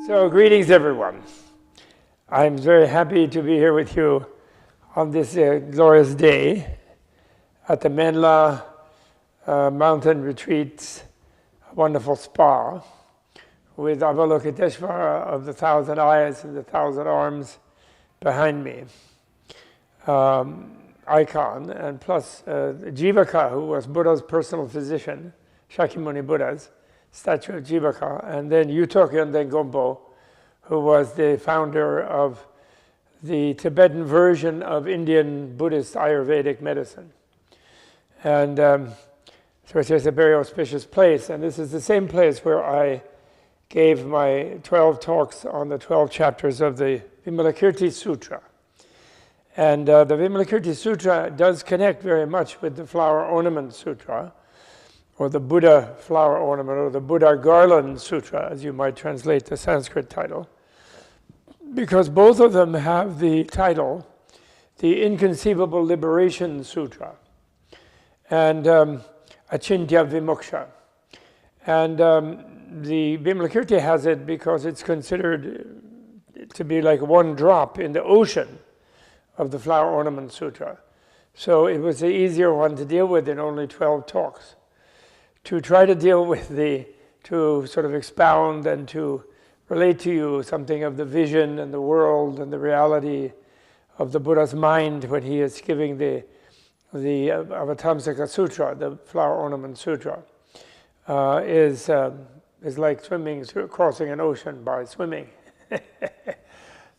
So, greetings everyone. I'm very happy to be here with you on this glorious day at the Menla Mountain Retreats, a wonderful spa, with Avalokiteshvara of the 1,000 eyes and the 1,000 arms behind me, icon, and plus Jivaka, who was Buddha's personal physician, Shakyamuni Buddha's statue of Jivaka, and then Yutokyon Dengompo, who was the founder of the Tibetan version of Indian Buddhist Ayurvedic medicine. And so it's a very auspicious place, and this is the same place where I gave my 12 talks on the 12 chapters of the Vimalakirti Sutra. And the Vimalakirti Sutra does connect very much with the Flower Ornament Sutra, or the Buddha Flower Ornament, or the Buddha-Garland Sutra, as you might translate the Sanskrit title, because both of them have the title, the Inconceivable Liberation Sutra, and Achintya Vimoksha. And the Vimalakirti has it because it's considered to be like one drop in the ocean of the Flower Ornament Sutra. So it was the easier one to deal with in only 12 talks. To try to deal with to sort of expound and to relate to you something of the vision and the world and the reality of the Buddha's mind when he is giving the Avatamsaka Sutra, the Flower Ornament Sutra, is like swimming, crossing an ocean by swimming.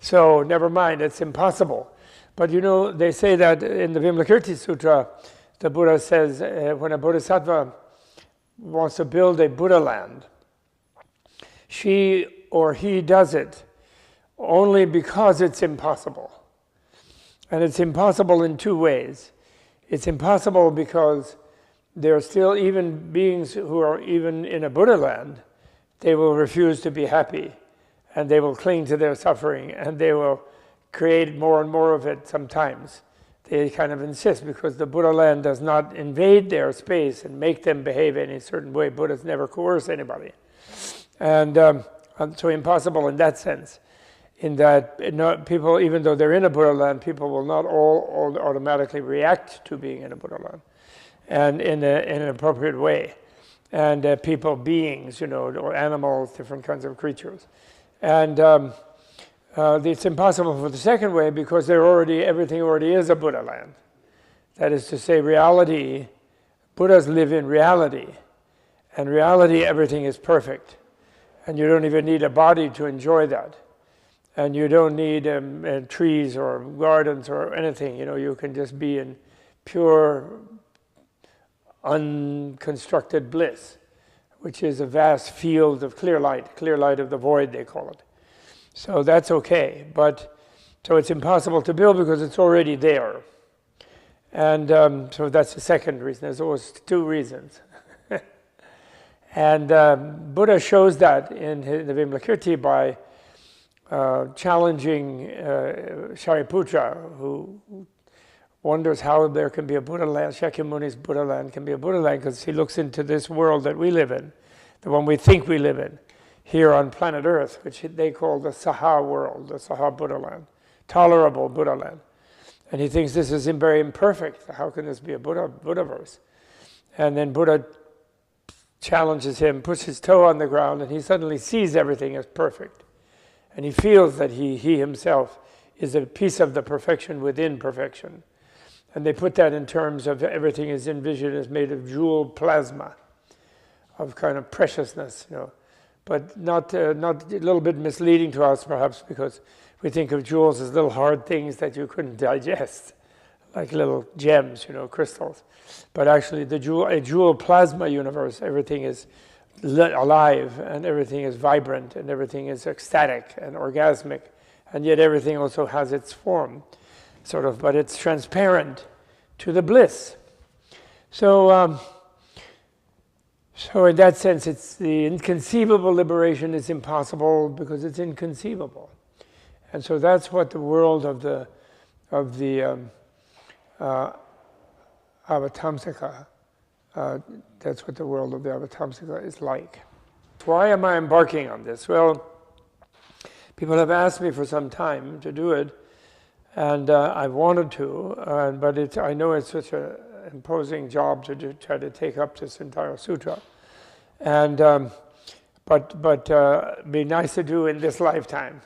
So never mind, it's impossible. But you know, they say that in the Vimalakirti Sutra, the Buddha says when a Bodhisattva wants to build a Buddha land, she or he does it only because it's impossible. And it's impossible in two ways. It's impossible because there are still even beings who are even in a Buddha land, they will refuse to be happy, and they will cling to their suffering, and they will create more and more of it sometimes. They kind of insist because the Buddha land does not invade their space and make them behave in a certain way. Buddhas never coerce anybody. And so impossible in that sense, in that people, even though they're in a Buddha land, people will not all automatically react to being in a Buddha land, and in an appropriate way. And people, beings, or animals, different kinds of creatures. And it's impossible for the second way because everything already is a Buddha land. That is to say, reality, Buddhas live in reality. And reality, everything is perfect. And you don't even need a body to enjoy that. And you don't need trees or gardens or anything. You can just be in pure, unconstructed bliss, which is a vast field of clear light of the void, they call it. So that's okay, so it's impossible to build because it's already there. And so that's the second reason. There's always two reasons. And Buddha shows that in the Vimalakirti by challenging Shariputra, who wonders how there can be a Buddha land, Shakyamuni's Buddha land can be a Buddha land, because he looks into this world that we live in, the one we think we live in, here on planet Earth, which they call the Saha world, the Saha Buddha land, tolerable Buddha land. And he thinks this is very imperfect. How can this be a Buddhaverse? And then Buddha challenges him, puts his toe on the ground, and he suddenly sees everything as perfect. And he feels that he himself is a piece of the perfection within perfection. And they put that in terms of everything is envisioned as made of jewel plasma, of kind of preciousness, but not a little bit misleading to us, perhaps, because we think of jewels as little hard things that you couldn't digest, like little gems, crystals. But actually, a jewel plasma universe, everything is alive, and everything is vibrant, and everything is ecstatic and orgasmic, and yet everything also has its form, sort of, but it's transparent to the bliss. So in that sense, it's the inconceivable liberation is impossible because it's inconceivable. And so that's what the world of the Avatamsaka, that's what the world of the Avatamsaka is like. Why am I embarking on this? Well, People have asked me for some time to do it, and I've wanted to, but I know it's such an imposing job to try to take up this entire sutra, and but be nice to do in this lifetime.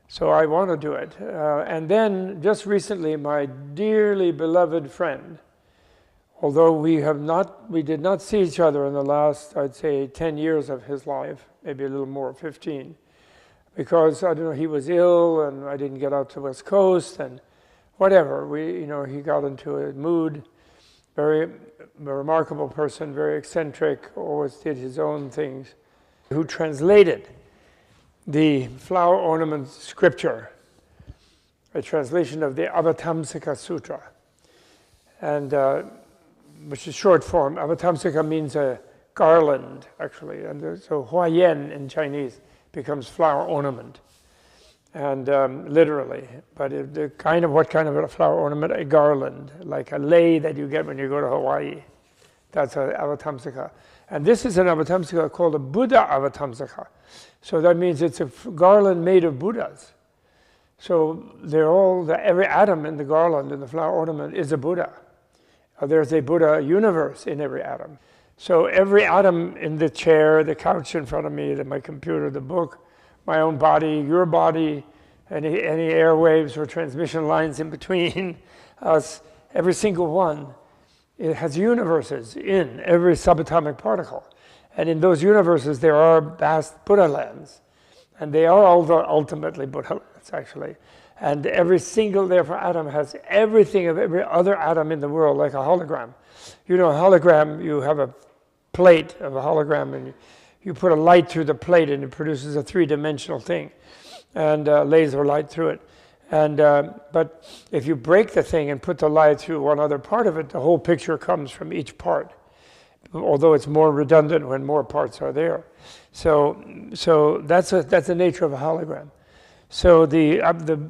So I want to do it. And then just recently, my dearly beloved friend, although we did not see each other in the last, I'd say, 10 years of his life, maybe a little more, 15, because I don't know, he was ill and I didn't get out to the West Coast and whatever. He got into a mood. Very remarkable person, very eccentric, always did his own things. Who translated the Flower Ornament Scripture, a translation of the Avatamsaka Sutra, and which is short form. Avatamsaka means a garland, actually, and so Huayen in Chinese becomes flower ornament, and literally. But what kind of a flower ornament? A garland, like a lei that you get when you go to Hawaii. That's an Avatamsaka. And this is an Avatamsaka called a Buddha Avatamsaka. So that means it's a garland made of Buddhas. So every atom in the garland, in the flower ornament, is a Buddha. There's a Buddha universe in every atom. So every atom in the chair, the couch in front of me, my computer, the book, my own body, your body, any airwaves or transmission lines in between us, every single one, it has universes in every subatomic particle. And in those universes, there are vast Buddha lands. And they are all ultimately Buddha lands, actually. And every single, therefore, atom has everything of every other atom in the world, like a hologram. You know, a hologram, you have a plate of a hologram, and you put a light through the plate, and it produces a three-dimensional thing, and laser light through it. And but if you break the thing and put the light through one other part of it, the whole picture comes from each part, although it's more redundant when more parts are there. So that's the nature of a hologram. So the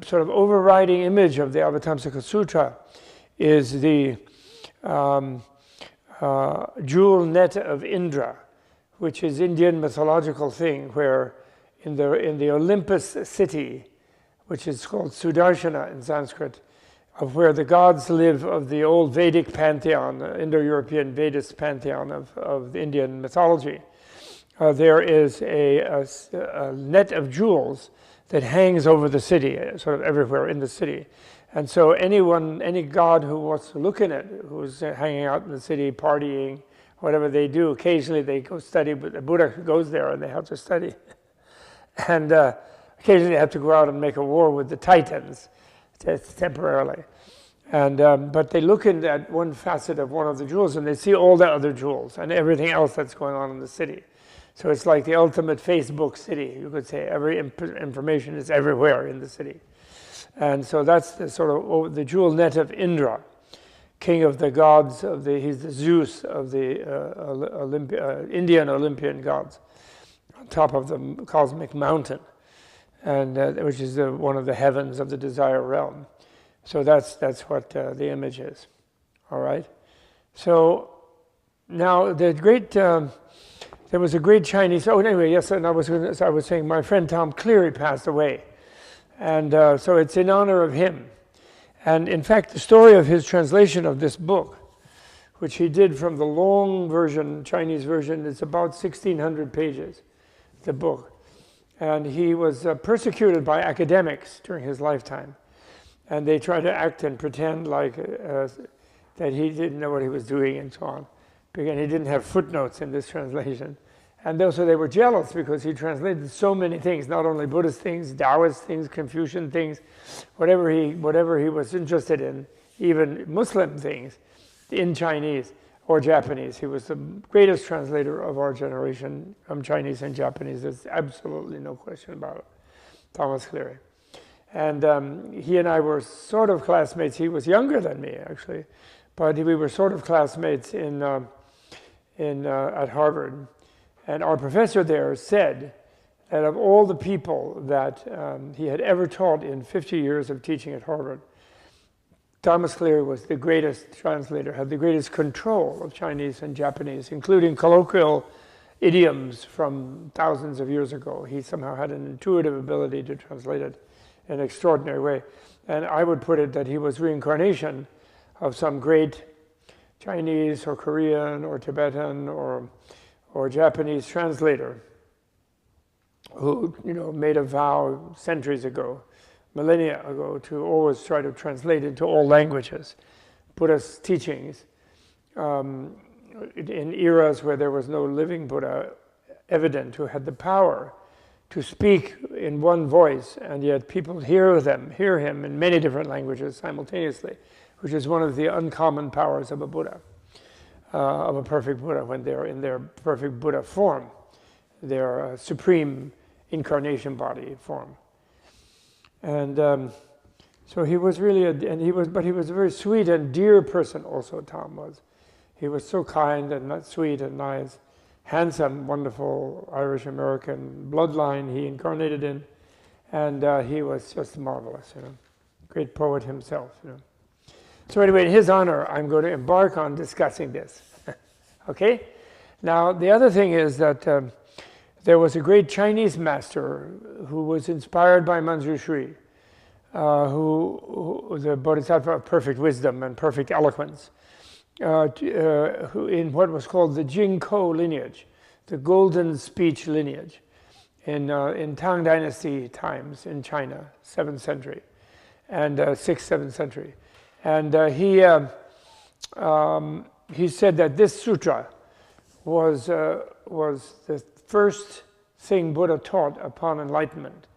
sort of overriding image of the Avatamsaka Sutra is the jewel net of Indra, which is Indian mythological thing, where in the Olympus city, which is called Sudarshana in Sanskrit, of where the gods live of the old Vedic pantheon, Indo-European Vedist pantheon of the Indian mythology. There is a net of jewels that hangs over the city, sort of everywhere in the city. And so any god who wants to look in it, who's hanging out in the city, partying, whatever they do, occasionally they go study, but the Buddha goes there and they have to study. And occasionally they have to go out and make a war with the Titans, temporarily. And but they look in at one facet of one of the jewels and they see all the other jewels and everything else that's going on in the city. So it's like the ultimate Facebook city, you could say. Every information is everywhere in the city. And so that's the sort of the jewel net of Indra, king of the gods, he's the Zeus of the Indian Olympian gods, on top of the cosmic mountain, and which is one of the heavens of the desire realm. So that's what the image is. All right. So now there was a great Chinese. Oh, anyway, yes. And I was saying my friend Tom Cleary passed away, and so it's in honor of him. And in fact, the story of his translation of this book, which he did from the long version, Chinese version, it's about 1,600 pages, the book. And he was persecuted by academics during his lifetime. And they tried to act and pretend like that he didn't know what he was doing and so on. Because he didn't have footnotes in this translation. And so they were jealous because he translated so many things, not only Buddhist things, Taoist things, Confucian things, whatever he was interested in, even Muslim things, in Chinese or Japanese. He was the greatest translator of our generation from Chinese and Japanese. There's absolutely no question about it. Thomas Cleary. And he and I were sort of classmates. He was younger than me, actually, but we were sort of classmates at Harvard. And our professor there said that of all the people that he had ever taught in 50 years of teaching at Harvard, Thomas Cleary was the greatest translator, had the greatest control of Chinese and Japanese, including colloquial idioms from thousands of years ago. He somehow had an intuitive ability to translate it in an extraordinary way. And I would put it that he was reincarnation of some great Chinese or Korean or Tibetan or Japanese translator who, made a vow centuries ago, millennia ago, to always try to translate into all languages Buddha's teachings in eras where there was no living Buddha evident who had the power to speak in one voice, and yet people hear him in many different languages simultaneously, which is one of the uncommon powers of a Buddha, of a perfect Buddha when they're in their perfect Buddha form, their supreme incarnation body form. And so he was really, but he was a very sweet and dear person also, Tom was. He was so kind and sweet and nice, handsome, wonderful Irish-American bloodline he incarnated in, and he was just marvelous, great poet himself. So anyway, in his honor, I'm going to embark on discussing this. Okay? Now, the other thing is that there was a great Chinese master who was inspired by Manjushri, who the Bodhisattva of perfect wisdom and perfect eloquence, who in what was called the Jingko lineage, the golden speech lineage, in Tang Dynasty times in China, 7th century, and 6th, 7th century. And he said that this sutra was the first thing Buddha taught upon enlightenment,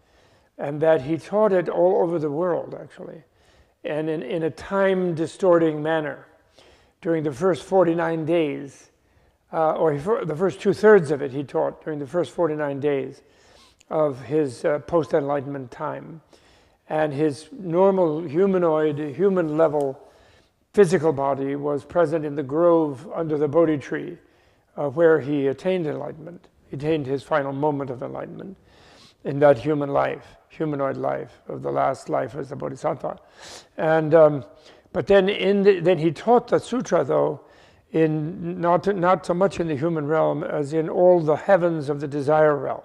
and that he taught it all over the world, actually, and in a time-distorting manner. During the first 49 days, the first 2/3 of it he taught during the first 49 days of his post-enlightenment time. And his normal humanoid, human-level physical body was present in the grove under the Bodhi tree, where he attained enlightenment. He attained his final moment of enlightenment in that human life, humanoid life of the last life as a Bodhisattva. And but then then he taught the sutra, though, in not so much in the human realm as in all the heavens of the desire realm,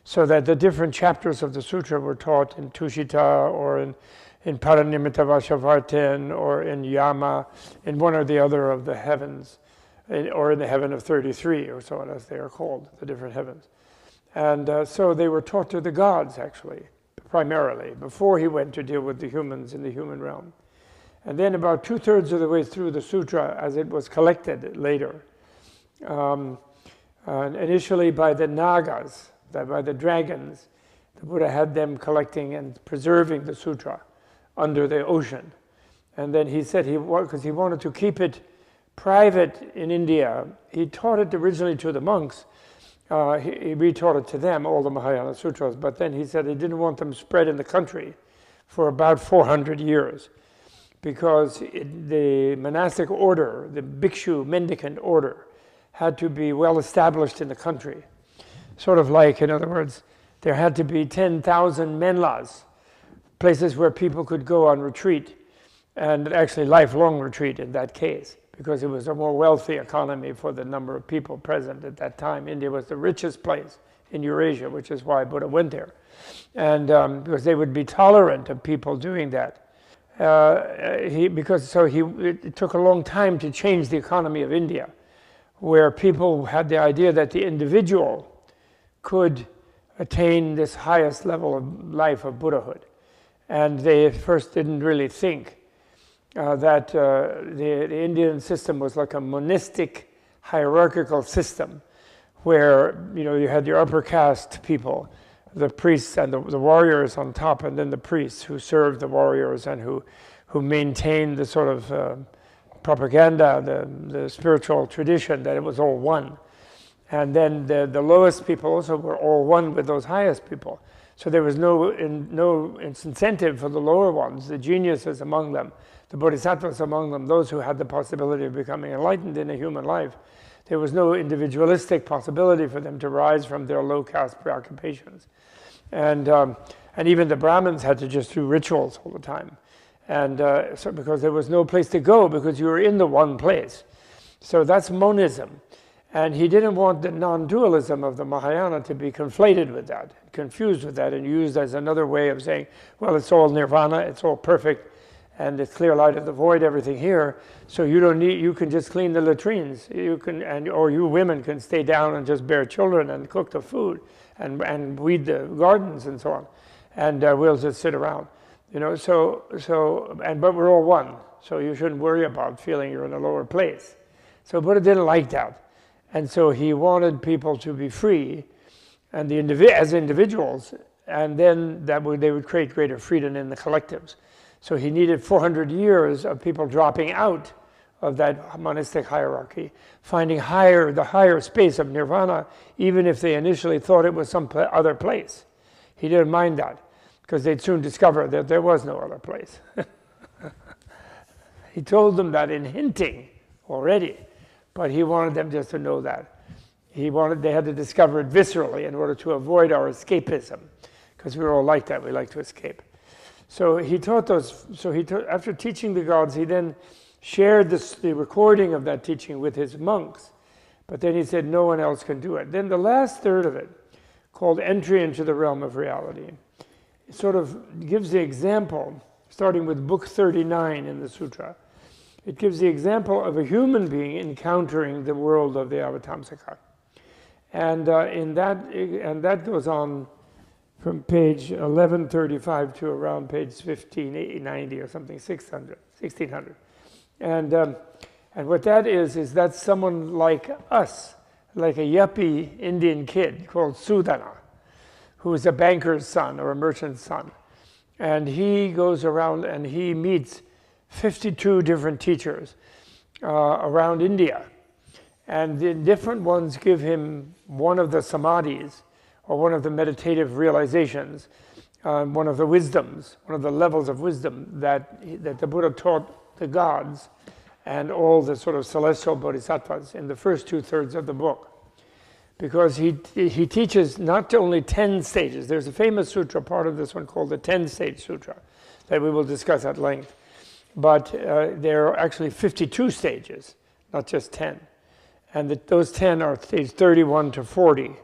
so that the different chapters of the sutra were taught in Tushita or in Paranimitta Vashavartin or in Yama, in one or the other of the heavens, or in the heaven of 33 or so on, as they are called, the different heavens. And so they were taught to the gods, actually, primarily, before he went to deal with the humans in the human realm. And then about 2/3 of the way through the sutra, as it was collected later, initially by the Nagas, by the dragons, the Buddha had them collecting and preserving the sutra under the ocean. And then he said, because he wanted to keep it private in India, he taught it originally to the monks. He retaught it to them, all the Mahayana sutras, but then he said he didn't want them spread in the country for about 400 years. Because the monastic order, the bhikshu mendicant order, had to be well established in the country. Sort of like, in other words, there had to be 10,000 menlas, places where people could go on retreat, and actually lifelong retreat in that case, because it was a more wealthy economy for the number of people present at that time. India was the richest place in Eurasia, which is why Buddha went there. And because they would be tolerant of people doing that. It took a long time to change the economy of India, where people had the idea that the individual could attain this highest level of life of Buddhahood. And they at first didn't really think that the Indian system was like a monistic hierarchical system, where you had your upper caste people, the priests and the warriors on top, and then the priests who served the warriors and who maintained the sort of propaganda, the spiritual tradition that it was all one. And then the lowest people also were all one with those highest people. So there was no incentive for the lower ones, the geniuses among them, the bodhisattvas among them, those who had the possibility of becoming enlightened in a human life. There was no individualistic possibility for them to rise from their low caste preoccupations. And even the Brahmins had to just do rituals all the time. And so because there was no place to go, because you were in the one place. So that's monism. And he didn't want the non-dualism of the Mahayana to be conflated with that, confused with that, and used as another way of saying, well, it's all nirvana, it's all perfect, and it's clear light of the void, everything here. So you don't need, you can just clean the latrines. You can, or you women can stay down and just bear children and cook the food and weed the gardens and so on. And we'll just sit around, you know. But we're all one. So you shouldn't worry about feeling you're in a lower place. So Buddha didn't like that. And so he wanted people to be free, and as individuals, and then they would create greater freedom in the collectives. So he needed 400 years of people dropping out of that monistic hierarchy, finding the higher space of nirvana, even if they initially thought it was some other place. He didn't mind that, because they'd soon discover that there was no other place. He told them that in hinting already. But he wanted them just to know that. They had to discover it viscerally in order to avoid our escapism, because we're all like that, we like to escape. So he taught those, after teaching the gods, he then shared the recording of that teaching with his monks, but then he said no one else can do it. Then the last third of it, called Entry into the Realm of Reality, sort of gives the example, starting with book 39 in the sutra. It gives the example of a human being encountering the world of the Avatamsaka. And that goes on from page 1135 to around page 1590 or something, 1600. And what that is that's someone like us, like a yuppie Indian kid called Sudana, who is a banker's son or a merchant's son. And he goes around and he meets 52 different teachers around India. And the different ones give him one of the samadhis, or one of the meditative realizations, one of the wisdoms, one of the levels of wisdom that the Buddha taught the gods and all the sort of celestial bodhisattvas in the first 2/3 of the book. Because he teaches not only 10 stages. There's a famous sutra, part of this one, called the 10-stage sutra, that we will discuss at length. But there are actually 52 stages, not just 10. And those 10 are stage 31 to 40.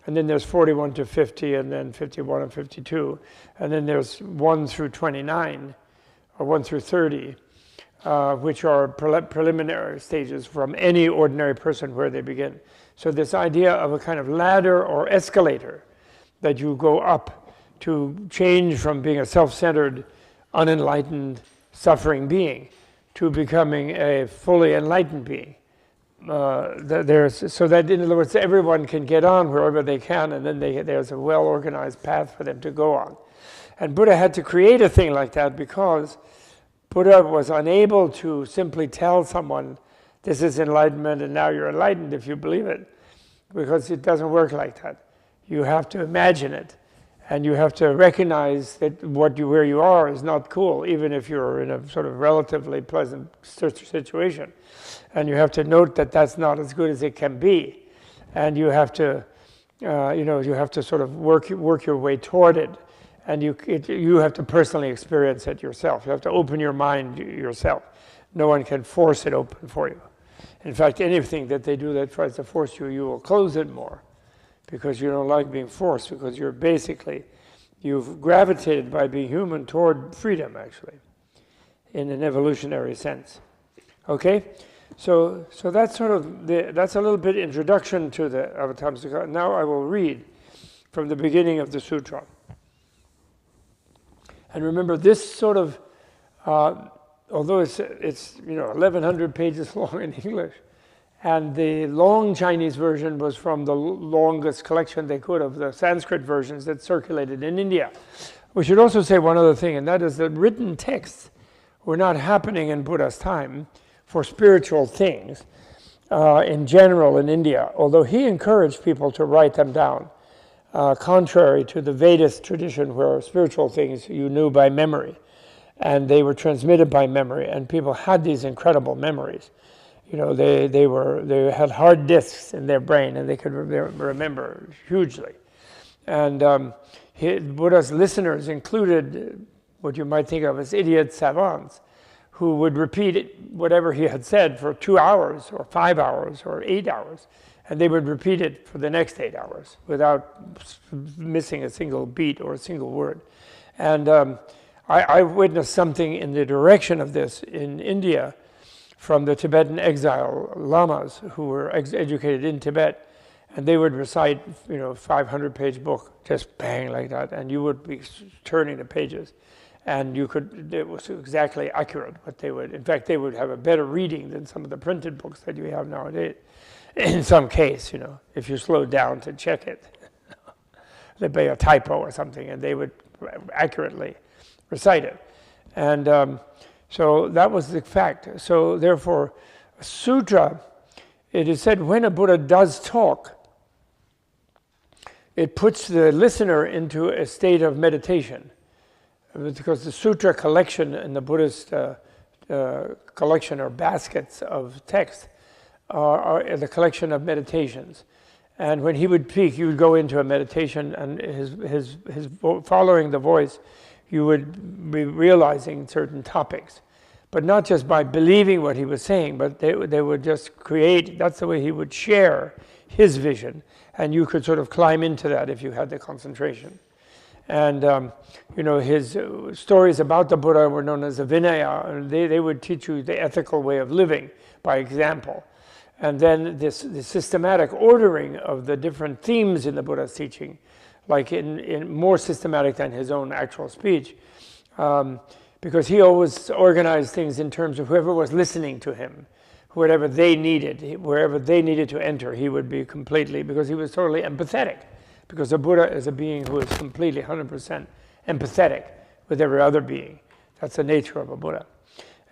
And then there's 41 to 50, and then 51 and 52. And then there's 1 through 29, or 1 through 30, which are preliminary stages from any ordinary person where they begin. So this idea of a kind of ladder or escalator that you go up to change from being a self-centered, unenlightened, suffering being to becoming a fully enlightened being. So that, in other words, everyone can get on wherever they can, and then there's a well-organized path for them to go on. And Buddha had to create a thing like that because Buddha was unable to simply tell someone, this is enlightenment and now you're enlightened if you believe it, because it doesn't work like that. You have to imagine it. And you have to recognize that where you are is not cool, even if you're in a sort of relatively pleasant situation. And you have to note that that's not as good as it can be. And you have to, you have to sort of work your way toward it. And you have to personally experience it yourself. You have to open your mind yourself. No one can force it open for you. In fact, anything that they do that tries to force you, you will close it more. Because you don't like being forced, because you've gravitated by being human toward freedom, actually, in an evolutionary sense. Okay, so that's that's a little bit introduction to the Avatamsaka. Now I will read from the beginning of the sutra. And remember, this sort of, although it's 1,100 pages long in English. And the long Chinese version was from the longest collection they could of the Sanskrit versions that circulated in India. We should also say one other thing, and that is that written texts were not happening in Buddha's time for spiritual things in general in India, although he encouraged people to write them down, contrary to the Vedist tradition where spiritual things you knew by memory, and they were transmitted by memory, and people had these incredible memories. You know, they had hard disks in their brain, and they could remember hugely. And Buddha's listeners included what you might think of as idiot savants, who would repeat whatever he had said for 2 hours or 5 hours or 8 hours, and they would repeat it for the next 8 hours without missing a single beat or a single word. And I witnessed something in the direction of this in India from the Tibetan exile lamas who were educated in Tibet, and they would recite, 500-page book, just bang like that, and you would be turning the pages. And it was exactly accurate what they would. In fact, they would have a better reading than some of the printed books that you have nowadays. In some case, if you slowed down to check it, there'd be a typo or something, and they would accurately recite it. And so that was the fact. So therefore, a sutra, it is said when a Buddha does talk, it puts the listener into a state of meditation. Because the sutra collection in the Buddhist collection or baskets of text are the collection of meditations. And when he would speak, you would go into a meditation, and his following the voice, you would be realizing certain topics. But not just by believing what he was saying, but they would just create, that's the way he would share his vision. And you could sort of climb into that if you had the concentration. And his stories about the Buddha were known as the Vinaya, and they would teach you the ethical way of living by example. And then the systematic ordering of the different themes in the Buddha's teaching, like in more systematic than his own actual speech, because he always organized things in terms of whoever was listening to him, wherever they needed to enter, he would be completely, because he was totally empathetic. Because the Buddha is a being who is completely 100% empathetic with every other being. That's the nature of a Buddha.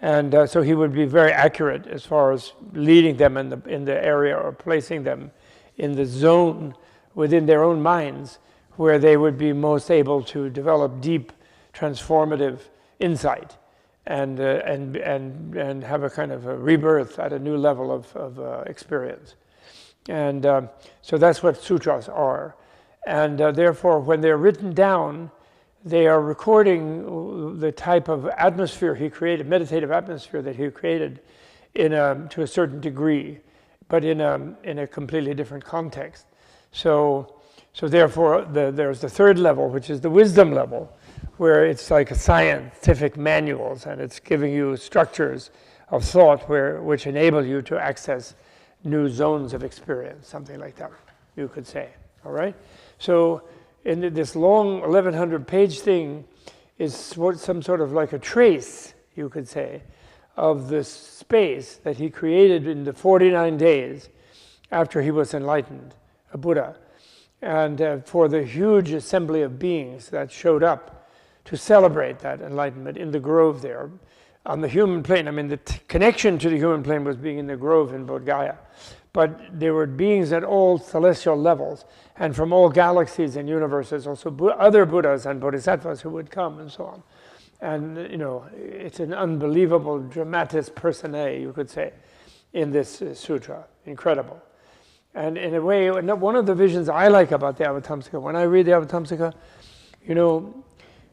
And so he would be very accurate as far as leading them in the area or placing them in the zone within their own minds where they would be most able to develop deep transformative insight and have a kind of a rebirth at a new level of experience. And so that's what sutras are. And therefore, when they're written down, they are recording the type of atmosphere he created, meditative atmosphere that he created to a certain degree, but in a completely different context. So therefore, there's the third level, which is the wisdom level, where it's like a scientific manuals, and it's giving you structures of thought which enable you to access new zones of experience, something like that, you could say. All right? So in this long 1,100-page thing is some sort of like a trace, you could say, of the space that he created in the 49 days after he was enlightened, a Buddha, and for the huge assembly of beings that showed up to celebrate that enlightenment in the grove there. On the human plane, I mean, the connection to the human plane was being in the grove in Bodh Gaya. But there were beings at all celestial levels, and from all galaxies and universes, also other Buddhas and Bodhisattvas who would come and so on. And, it's an unbelievable dramatis personae, you could say, in this sutra. Incredible. And in a way, one of the visions I like about the Avatamsaka, when I read the Avatamsaka,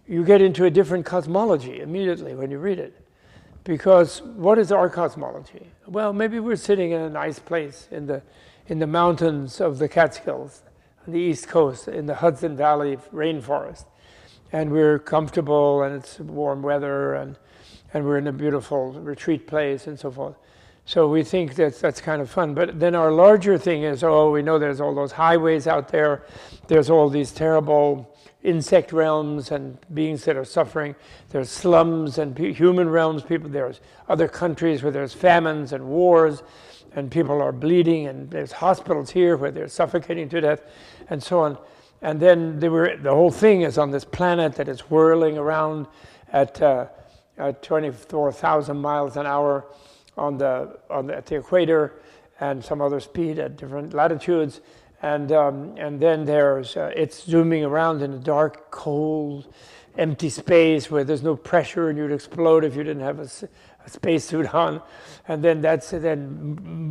you get into a different cosmology immediately when you read it. Because what is our cosmology? Well, maybe we're sitting in a nice place in the mountains of the Catskills, on the East Coast, in the Hudson Valley rainforest. And we're comfortable, and it's warm weather, and we're in a beautiful retreat place, and so forth. So we think that's kind of fun. But then our larger thing is, we know there's all those highways out there. There's all these terrible insect realms and beings that are suffering. There's slums and human realms. There's other countries where there's famines and wars, and people are bleeding, and there's hospitals here where they're suffocating to death, and so on. And then the whole thing is on this planet that is whirling around at 24,000 miles an hour at the equator, and some other speed at different latitudes. And then it's zooming around in a dark, cold, empty space where there's no pressure and you'd explode if you didn't have a spacesuit on. And then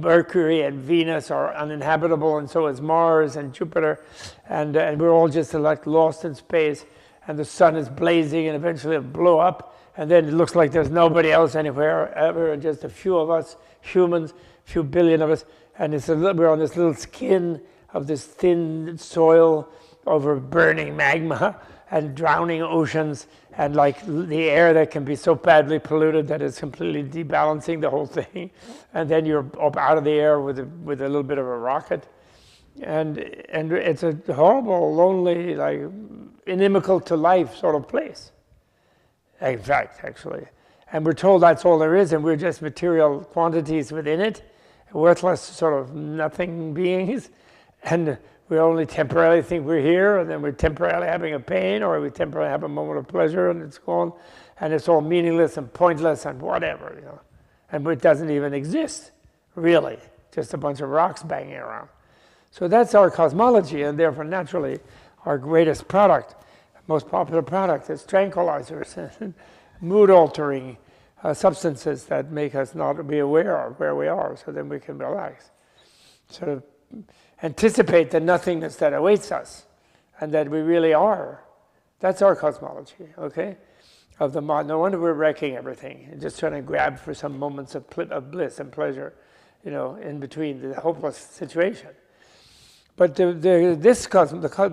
Mercury and Venus are uninhabitable, and so is Mars and Jupiter. And we're all just like lost in space. And the sun is blazing, and eventually it'll blow up. and then it looks like there's nobody else anywhere ever, and just a few of us humans, a few billion of us, and we're on this little skin of this thin soil over burning magma and drowning oceans, and like the air that can be so badly polluted that it's completely debalancing the whole thing. And then you're up out of the air with a little bit of a rocket. And it's a horrible, lonely, like inimical to life sort of place. In fact, actually. And we're told that's all there is, and we're just material quantities within it, worthless sort of nothing beings. And we only temporarily think we're here, and then we're temporarily having a pain, or we temporarily have a moment of pleasure, and it's gone, and it's all meaningless and pointless and whatever, you know. And it doesn't even exist, really. Just a bunch of rocks banging around. So that's our cosmology, and therefore, naturally, our greatest product, most popular product, is tranquilizers and mood-altering substances that make us not be aware of where we are, so then we can relax. Sort of anticipate the nothingness that awaits us, and that we really are. That's our cosmology, okay? Of the mind. No wonder we're wrecking everything and just trying to grab for some moments of bliss and pleasure, you know, in between the hopeless situation. But the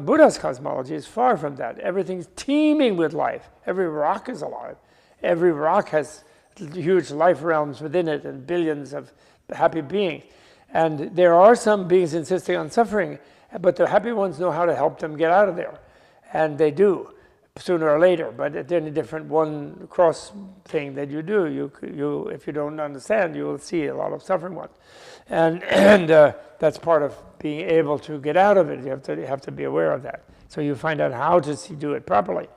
Buddha's cosmology is far from that. Everything's teeming with life. Every rock is alive. Every rock has huge life realms within it and billions of happy beings. And there are some beings insisting on suffering, but the happy ones know how to help them get out of there. And they do, sooner or later. But it's a different one cross thing that you do. You, if you don't understand, you will see a lot of suffering ones. And that's part of being able to get out of it. You have to be aware of that. So you find out how to do it properly.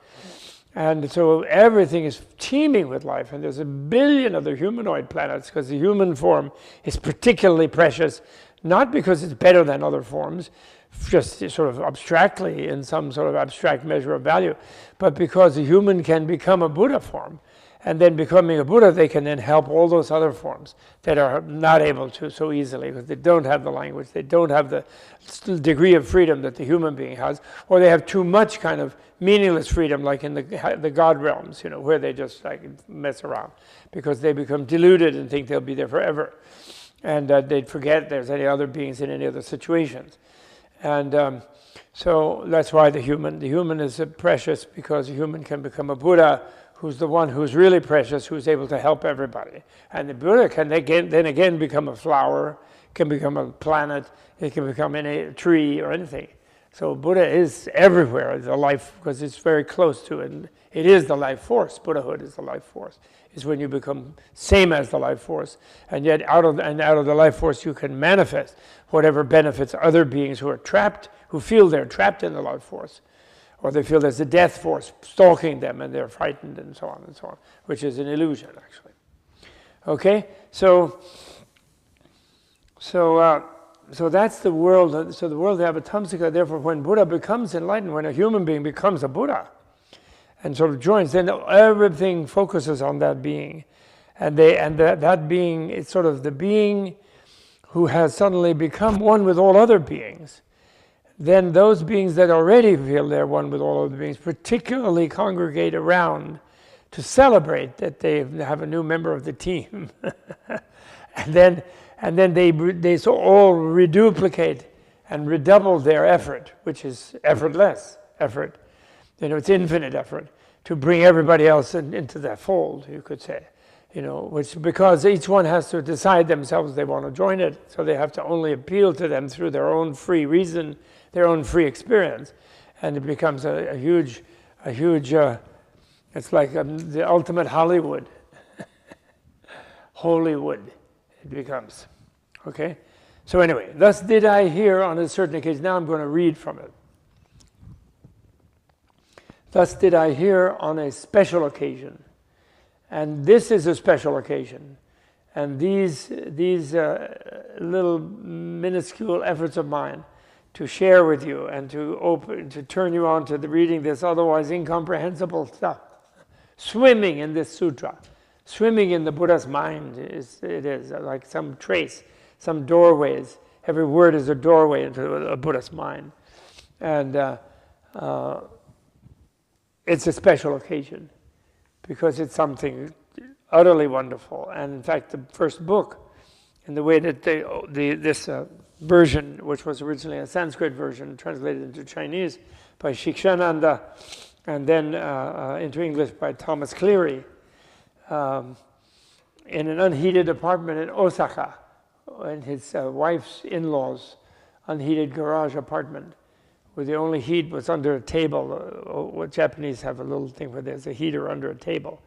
And so everything is teeming with life, and there's a billion other humanoid planets, because the human form is particularly precious, not because it's better than other forms, just sort of abstractly in some sort of abstract measure of value, but because the human can become a Buddha form. And then becoming a Buddha, they can then help all those other forms that are not able to so easily, because they don't have the language, they don't have the degree of freedom that the human being has, or they have too much kind of meaningless freedom, like in the God realms, you know, where they just like mess around, because they become deluded and think they'll be there forever, and they'd forget there's any other beings in any other situations. And so that's why the human is precious, because the human can become a Buddha, who's the one who's really precious, who's able to help everybody. And the Buddha can then again become a flower, can become a planet, it can become any tree or anything. So Buddha is everywhere, the life, because it's very close to it. And it is the life force. Buddhahood is the life force. It's when you become same as the life force, and yet out of the life force you can manifest whatever benefits other beings who are trapped, who feel they're trapped in the life force. Or they feel there's a death force stalking them and they're frightened and so on, which is an illusion, actually. Okay, so that's the world. So the world of Avatamsaka. Therefore, when Buddha becomes enlightened, when a human being becomes a Buddha, and sort of joins, then everything focuses on that being, and that being is sort of the being who has suddenly become one with all other beings. Then those beings that already feel they're one with all other beings particularly congregate around to celebrate that they have a new member of the team. and then they so all reduplicate and redouble their effort, which is effortless effort. You know, it's infinite effort to bring everybody else into that fold, you could say. You know, which because each one has to decide themselves they want to join it, so they have to only appeal to them through their own free reason, their own free experience, and it becomes a huge. It's like the ultimate Hollywood. Holywood, it becomes. Okay, so anyway, thus did I hear on a certain occasion. Now I'm going to read from it. Thus did I hear on a special occasion. And this is a special occasion. And these little minuscule efforts of mine to share with you and to turn you on to reading this otherwise incomprehensible stuff. Swimming in this sutra, swimming in the Buddha's mind it is like some trace, some doorways. Every word is a doorway into a Buddha's mind. And it's a special occasion. because it's something utterly wonderful. And in fact, the first book, in the way that this version, which was originally a Sanskrit version, translated into Chinese by Shikshananda, and then into English by Thomas Cleary, in an unheated apartment in Osaka, in his wife's in-laws' unheated garage apartment, where the only heat was under a table. What Japanese have a little thing where there's a heater under a table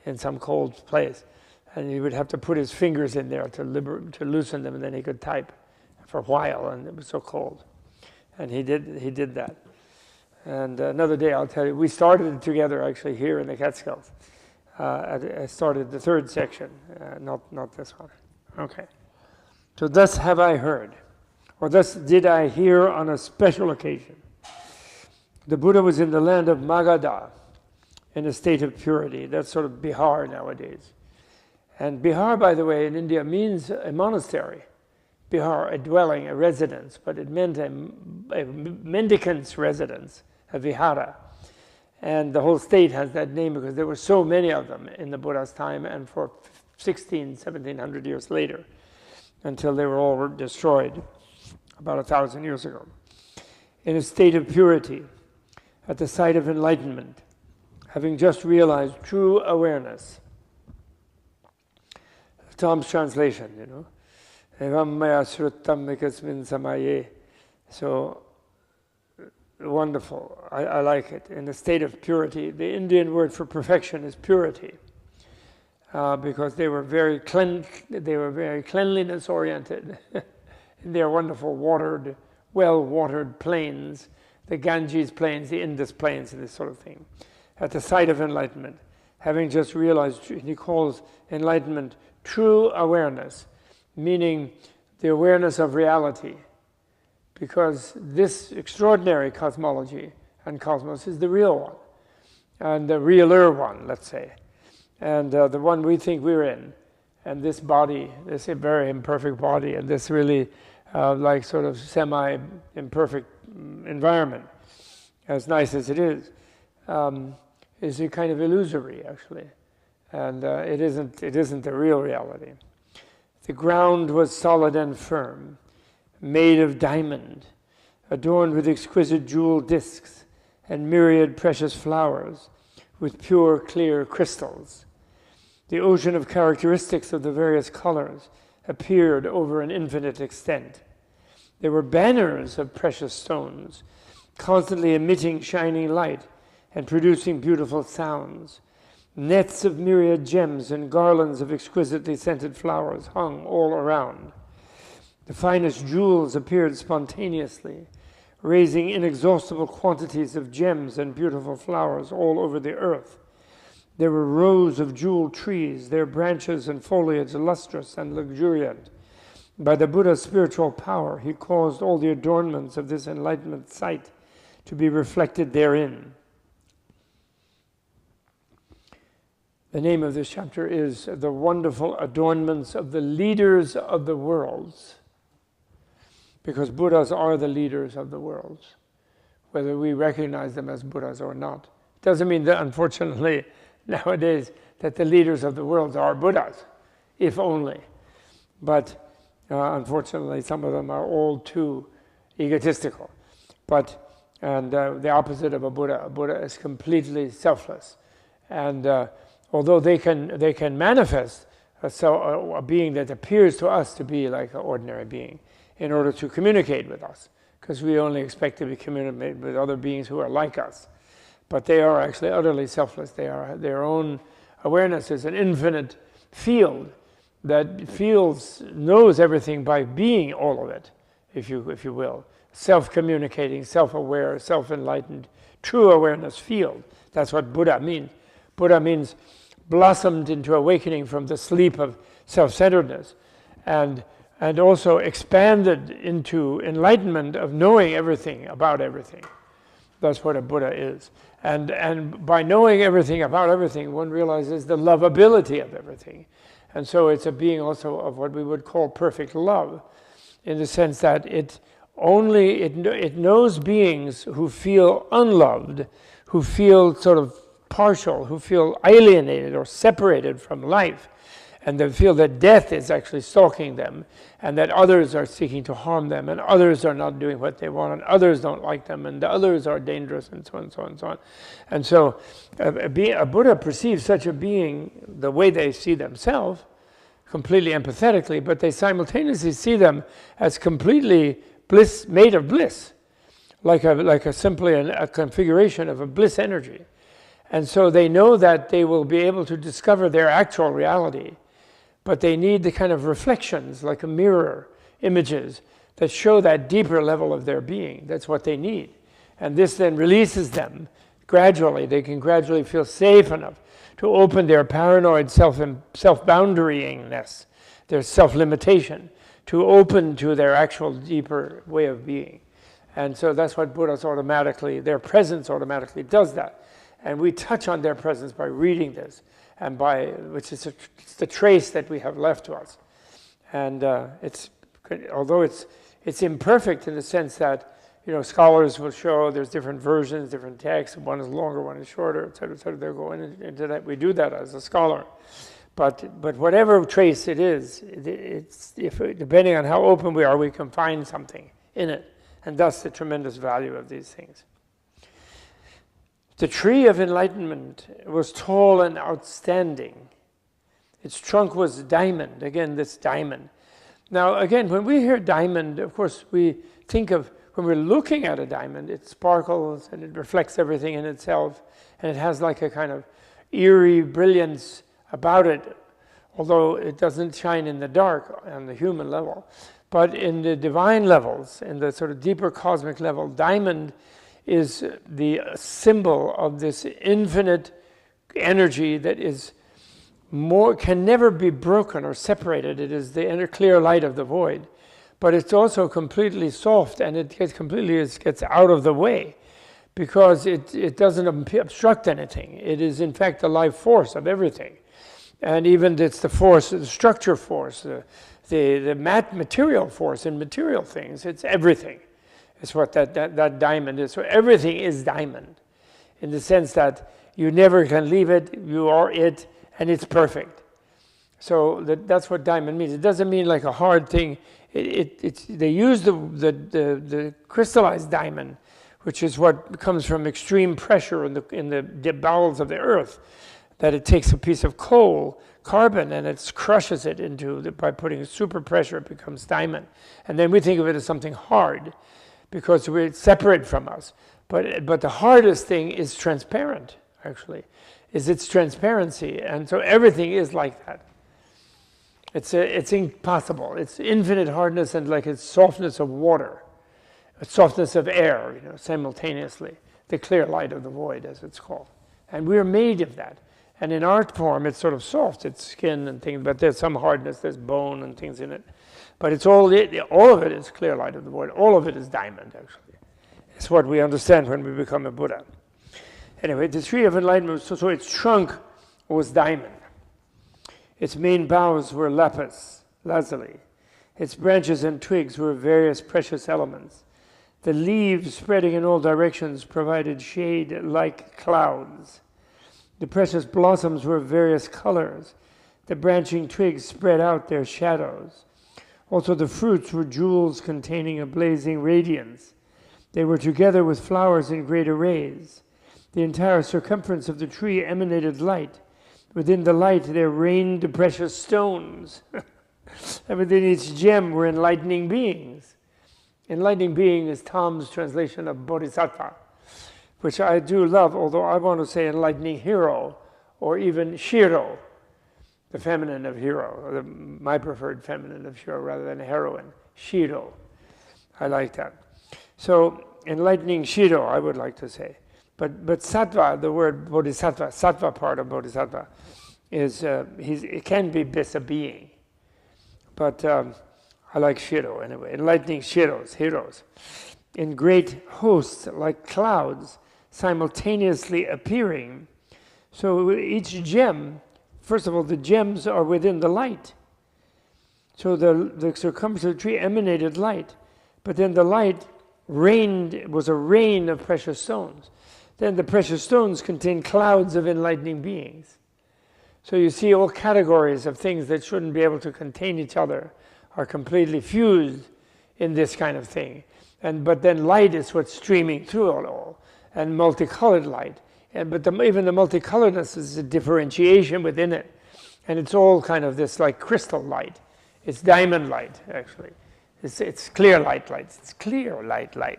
in some cold place, and he would have to put his fingers in there to loosen them, and then he could type for a while, and it was so cold. And he did that. And another day, I'll tell you, we started it together actually here in the Catskills. I started the third section, not this one. Okay. So thus have I heard, or thus did I hear on a special occasion. The Buddha was in the land of Magadha, in a state of purity. That's sort of Bihar nowadays. And Bihar, by the way, in India means a monastery. Bihar, a dwelling, a residence, but it meant a mendicant's residence, a vihara. And the whole state has that name because there were so many of them in the Buddha's time and for 1700 years later, until they were all destroyed about 1,000 years ago. In a state of purity, at the site of enlightenment, having just realized true awareness. Tom's translation, you know. Evam maya sruttam ekasmin samaye. So wonderful. I like it. In a state of purity. The Indian word for perfection is purity, because they were very cleanliness oriented in their wonderful watered, well-watered plains, the Ganges plains, the Indus plains, and this sort of thing. At the site of enlightenment, having just realized, he calls enlightenment true awareness, meaning the awareness of reality, because this extraordinary cosmology and cosmos is the real one, and the realer one, let's say, and the one we think we're in, and this body, this very imperfect body, and this really like sort of semi-imperfect environment, as nice as it is a kind of illusory, actually, and it isn't the real reality. The ground was solid and firm, made of diamond, adorned with exquisite jewel discs and myriad precious flowers with pure, clear crystals. The ocean of characteristics of the various colors appeared over an infinite extent. There were banners of precious stones, constantly emitting shining light and producing beautiful sounds. Nets of myriad gems and garlands of exquisitely scented flowers hung all around. The finest jewels appeared spontaneously, raising inexhaustible quantities of gems and beautiful flowers all over the earth. There were rows of jeweled trees, their branches and foliage lustrous and luxuriant. By the Buddha's spiritual power, he caused all the adornments of this enlightenment sight to be reflected therein. The name of this chapter is The Wonderful Adornments of the Leaders of the Worlds, because Buddhas are the leaders of the worlds, whether we recognize them as Buddhas or not. It doesn't mean that, unfortunately, nowadays, that the leaders of the worlds are Buddhas, if only. But unfortunately, some of them are all too egotistical. And the opposite of a Buddha is completely selfless. And although they can manifest a being that appears to us to be like an ordinary being in order to communicate with us, because we only expect to be communicating with other beings who are like us. But they are actually utterly selfless. They are, their own awareness is an infinite field that knows everything by being all of it, if you will. Self-communicating, self-aware, self-enlightened, true awareness field. That's what Buddha means. Buddha means blossomed into awakening from the sleep of self-centeredness, and also expanded into enlightenment of knowing everything about everything. That's what a Buddha is. And by knowing everything about everything, one realizes the lovability of everything. And so it's a being also of what we would call perfect love, in the sense that it knows beings who feel unloved, who feel sort of partial, who feel alienated or separated from life, and they feel that death is actually stalking them, and that others are seeking to harm them, and others are not doing what they want, and others don't like them, and the others are dangerous, and so on, and so on, and so on. And so a Buddha perceives such a being the way they see themselves, completely empathetically, but they simultaneously see them as completely bliss, made of bliss, like simply a configuration of a bliss energy. And so they know that they will be able to discover their actual reality, but they need the kind of reflections, like a mirror, images, that show that deeper level of their being. That's what they need. And this then releases them gradually. They can gradually feel safe enough to open their paranoid self-boundaryingness, their self-limitation, to open to their actual deeper way of being. And so that's what Buddhas automatically, their presence automatically does that. And we touch on their presence by reading this, and which is it's the trace that we have left to us. And although it's imperfect in the sense that, scholars will show there's different versions, different texts, one is longer, one is shorter, et cetera, they're going into that. We do that as a scholar. But whatever trace it is, depending on how open we are, we can find something in it. And thus the tremendous value of these things. The tree of enlightenment was tall and outstanding. Its trunk was diamond. Again, this diamond. Now, again, when we hear diamond, of course, we think of, when we're looking at a diamond, it sparkles and it reflects everything in itself, and it has like a kind of eerie brilliance about it, although it doesn't shine in the dark on the human level. But in the divine levels, in the sort of deeper cosmic level, diamond is the symbol of this infinite energy that is can never be broken or separated. It is the inner clear light of the void. But it's also completely soft, and it gets out of the way, because it doesn't obstruct anything. It is in fact the life force of everything. And even it's the force, the structure force, the material force in material things. It's everything. It's what that diamond is. So everything is diamond, in the sense that you never can leave it, you are it, and it's perfect. So that's what diamond means. It doesn't mean like a hard thing. They use the crystallized diamond, which is what comes from extreme pressure in the bowels of the earth, that it takes a piece of coal, carbon, and it crushes it by putting super pressure, it becomes diamond. And then we think of it as something hard, because we're separate from us. But the hardest thing is transparent, actually, is its transparency. And so everything is like that. It's impossible. It's infinite hardness, and like it's softness of water, a softness of air, simultaneously. The clear light of the void, as it's called. And we're made of that. And in art form, it's sort of soft. It's skin and things, but there's some hardness. There's bone and things in it. But it's all of it is clear light of the void. All of it is diamond, actually. It's what we understand when we become a Buddha. Anyway, the tree of enlightenment, so its trunk was diamond. Its main boughs were lapis lazuli. Its branches and twigs were various precious elements. The leaves, spreading in all directions, provided shade like clouds. The precious blossoms were various colors. The branching twigs spread out their shadows. Also the fruits were jewels containing a blazing radiance. They were together with flowers in great arrays. The entire circumference of the tree emanated light. Within the light there rained precious stones. And within each gem were enlightening beings. Enlightening being is Tom's translation of Bodhisattva, which I do love, although I want to say enlightening hero, or even Shiro, the feminine of hero, my preferred feminine of Shiro rather than heroine, Shiro. I like that. So enlightening Shiro, I would like to say. But sattva, the word bodhisattva, sattva part of bodhisattva, it can be a being. But I like Shiro anyway, enlightening heroes. In great hosts like clouds, simultaneously appearing. So each gem, first of all, the gems are within the light. So the circumference of the tree emanated light, but then the light was a rain of precious stones. then the precious stones contain clouds of enlightening beings. So you see all categories of things that shouldn't be able to contain each other are completely fused in this kind of thing. But then light is what's streaming through it all, and multicolored light. But even the multicoloredness is a differentiation within it. And it's all kind of this like crystal light. It's diamond light, actually. It's clear light. It's clear light.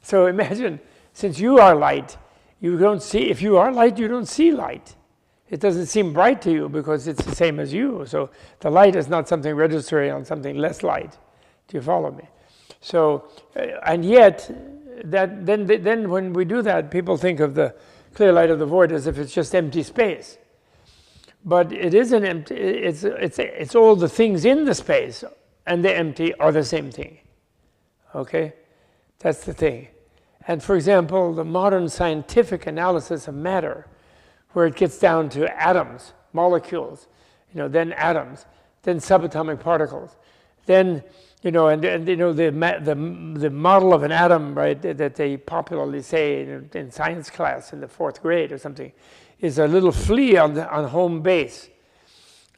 So imagine, since you are light, you don't see, if you are light, you don't see light. It doesn't seem bright to you because it's the same as you. So the light is not something registering on something less light. Do you follow me? So, and yet, then when we do that, people think of the clear light of the void as if it's just empty space. But it isn't empty. It's all the things in the space and the empty are the same thing. Okay? That's the thing. And for example, the modern scientific analysis of matter, where it gets down to atoms, molecules, then atoms, then subatomic particles, then the model of an atom, right, that they popularly say in science class in the 4th grade or something, is a little flea on home base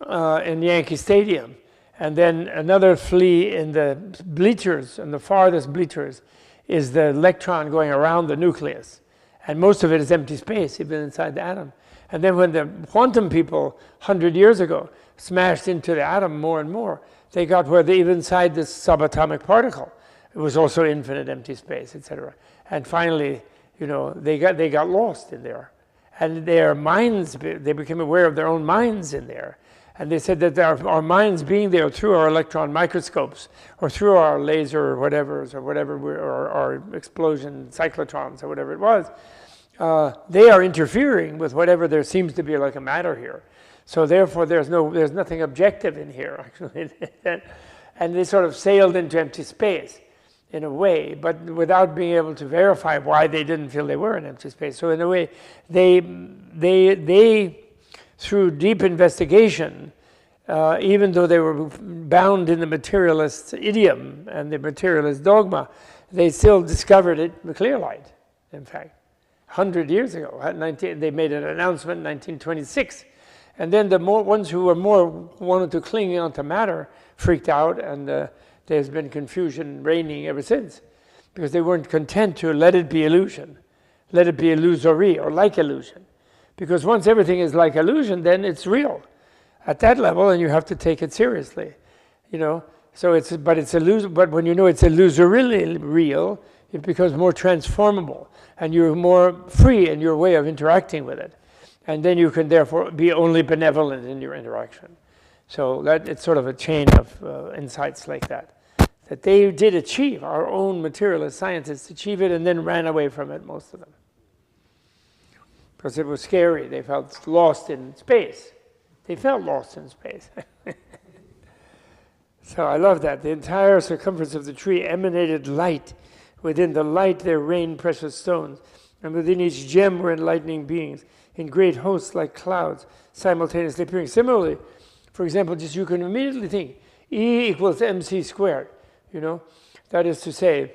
in Yankee Stadium, and then another flea in the bleachers, in the farthest bleachers, is the electron going around the nucleus, and most of it is empty space, even inside the atom. And then when the quantum people 100 years ago smashed into the atom more and more, they got where they even inside this subatomic particle, it was also infinite empty space, etc. And finally, they got lost in there, and their minds, they became aware of their own minds in there, and they said that our minds being there through our electron microscopes or through our laser or our explosion cyclotrons or whatever it was, they are interfering with whatever there seems to be like a matter here. So therefore, there's nothing objective in here, actually. And they sort of sailed into empty space in a way, but without being able to verify why they didn't feel they were in empty space. So in a way, they through deep investigation, even though they were bound in the materialist idiom and the materialist dogma, they still discovered it with clear light, in fact. 100 years ago, they made an announcement in 1926. And then the ones who were more wanted to cling onto matter freaked out, and there's been confusion reigning ever since, because they weren't content to let it be illusion, let it be illusory or like illusion. Because once everything is like illusion, then it's real at that level, and you have to take it seriously, So but when you know it's illusorily real, it becomes more transformable, and you're more free in your way of interacting with it. And then you can therefore be only benevolent in your interaction. So that it's sort of a chain of insights like that they did achieve. Our own materialist scientists achieve it and then ran away from it, most of them. Because it was scary. They felt lost in space. They felt lost in space. So I love that. The entire circumference of the tree emanated light. Within the light there rained precious stones. And within each gem were enlightening beings, in great hosts like clouds, simultaneously appearing. Similarly, for example, just you can immediately think E equals mc squared, That is to say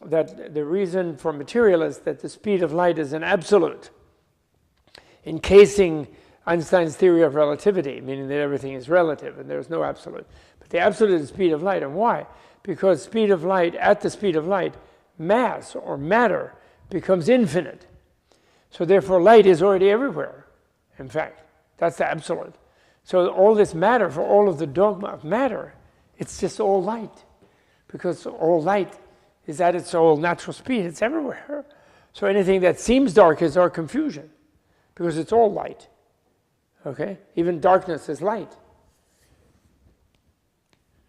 that the reason for materialists that the speed of light is an absolute, encasing Einstein's theory of relativity, meaning that everything is relative and there's no absolute. But the absolute is the speed of light. And why? Because speed of light, at the speed of light, mass or matter becomes infinite. So therefore light is already everywhere, in fact. That's the absolute. So all this matter, for all of the dogma of matter, it's just all light. Because all light is at its all natural speed, it's everywhere. So anything that seems dark is our confusion, because it's all light. Okay? Even darkness is light.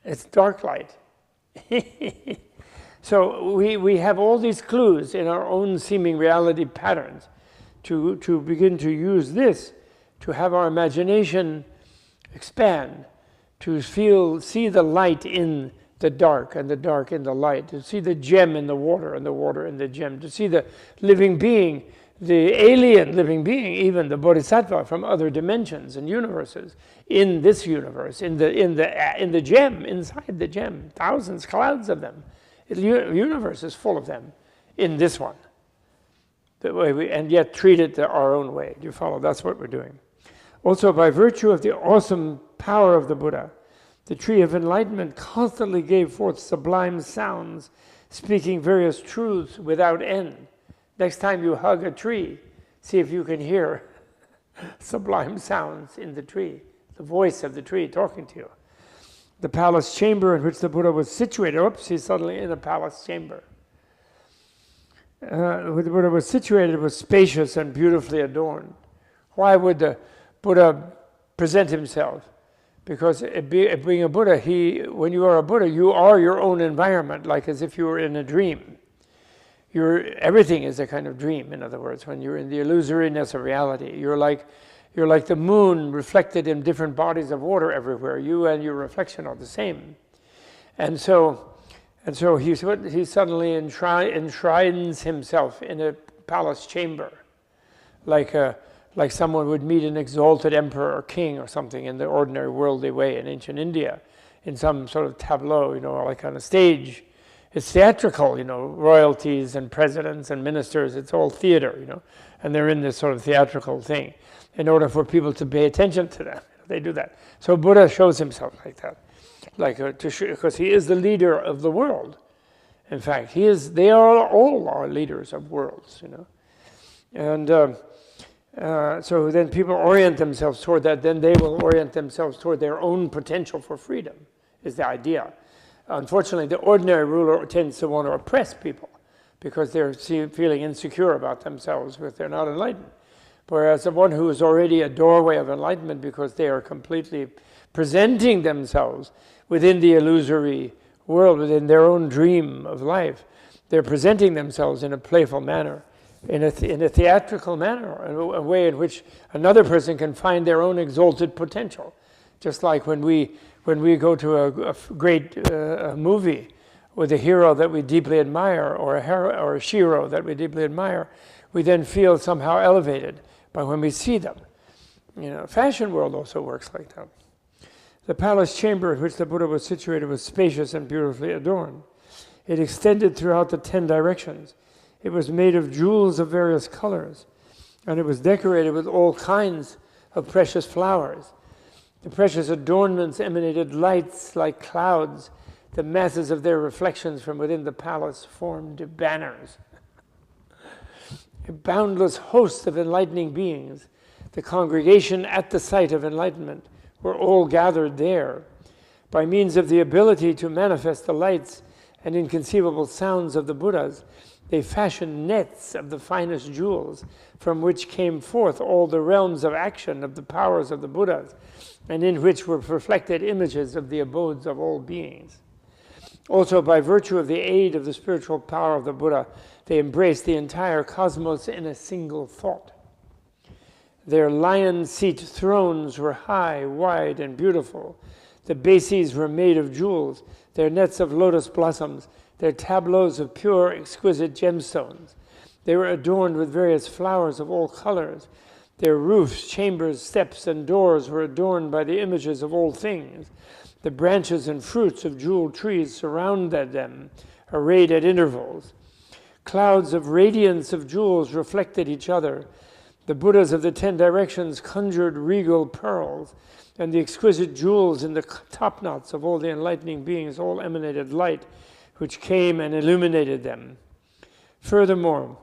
It's dark light. So we have all these clues in our own seeming reality patterns to begin to use this, to have our imagination expand, to see the light in the dark and the dark in the light, to see the gem in the water and the water in the gem, to see the living being, the alien living being, even the Bodhisattva from other dimensions and universes, in this universe, in the gem, inside the gem, thousands, clouds of them. The universe is full of them, in this one. The way we, and yet treat it our own way. Do you follow? That's what we're doing. Also, by virtue of the awesome power of the Buddha, the tree of enlightenment constantly gave forth sublime sounds, speaking various truths without end. Next time you hug a tree, see if you can hear sublime sounds in the tree, the voice of the tree talking to you. The palace chamber in which the Buddha was situated, oops, he's suddenly in a palace chamber. Where the Buddha was situated was spacious and beautifully adorned. Why would the Buddha present himself? Because being a Buddha, when you are a Buddha, you are your own environment, like as if you were in a dream. Everything is a kind of dream, in other words, when you're in the illusoriness of reality. You're like the moon reflected in different bodies of water everywhere. You and your reflection are the same. And so he suddenly enshrines himself in a palace chamber, like someone would meet an exalted emperor or king or something in the ordinary worldly way in ancient India, in some sort of tableau, like on a stage. It's theatrical, royalties and presidents and ministers, it's all theater, and they're in this sort of theatrical thing in order for people to pay attention to them. They do that. So Buddha shows himself like that. Because he is the leader of the world. In fact, they are all our leaders of worlds, And so then people orient themselves toward that, then they will orient themselves toward their own potential for freedom, is the idea. Unfortunately, the ordinary ruler tends to want to oppress people because they're feeling insecure about themselves because they're not enlightened. Whereas the one who is already a doorway of enlightenment because they are completely presenting themselves within the illusory world, within their own dream of life. They're presenting themselves in a playful manner, in a theatrical manner, a way in which another person can find their own exalted potential. Just like when we go to a great movie with a hero that we deeply admire, or a shiro that we deeply admire, we then feel somehow elevated by when we see them. Fashion world also works like that. The palace chamber in which the Buddha was situated was spacious and beautifully adorned. It extended throughout the 10 directions. It was made of jewels of various colors, and it was decorated with all kinds of precious flowers. The precious adornments emanated lights like clouds. The masses of their reflections from within the palace formed banners. A boundless host of enlightening beings, the congregation at the site of enlightenment, were all gathered there. By means of the ability to manifest the lights and inconceivable sounds of the Buddhas, they fashioned nets of the finest jewels, from which came forth all the realms of action of the powers of the Buddhas, and in which were reflected images of the abodes of all beings. Also, by virtue of the aid of the spiritual power of the Buddha, they embraced the entire cosmos in a single thought. Their lion seat thrones were high, wide, and beautiful. The bases were made of jewels, their nets of lotus blossoms, their tableaus of pure, exquisite gemstones. They were adorned with various flowers of all colors. Their roofs, chambers, steps, and doors were adorned by the images of all things. The branches and fruits of jeweled trees surrounded them, arrayed at intervals. Clouds of radiance of jewels reflected each other. The Buddhas of the 10 directions conjured regal pearls, and the exquisite jewels in the top knots of all the enlightening beings all emanated light, which came and illuminated them. Furthermore,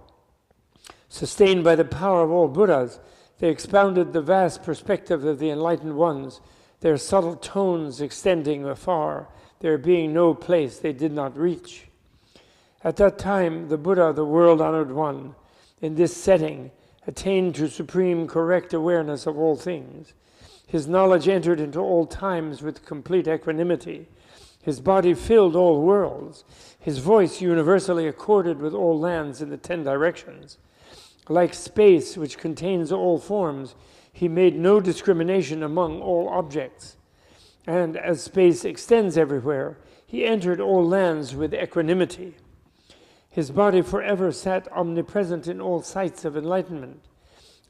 sustained by the power of all Buddhas, they expounded the vast perspective of the enlightened ones, their subtle tones extending afar, there being no place they did not reach. At that time, the Buddha, the world-honored one, in this setting, attained to supreme correct awareness of all things. His knowledge entered into all times with complete equanimity. His body filled all worlds. His voice universally accorded with all lands in the 10 directions. Like space, which contains all forms, he made no discrimination among all objects. And as space extends everywhere, he entered all lands with equanimity. His body forever sat omnipresent in all sights of enlightenment.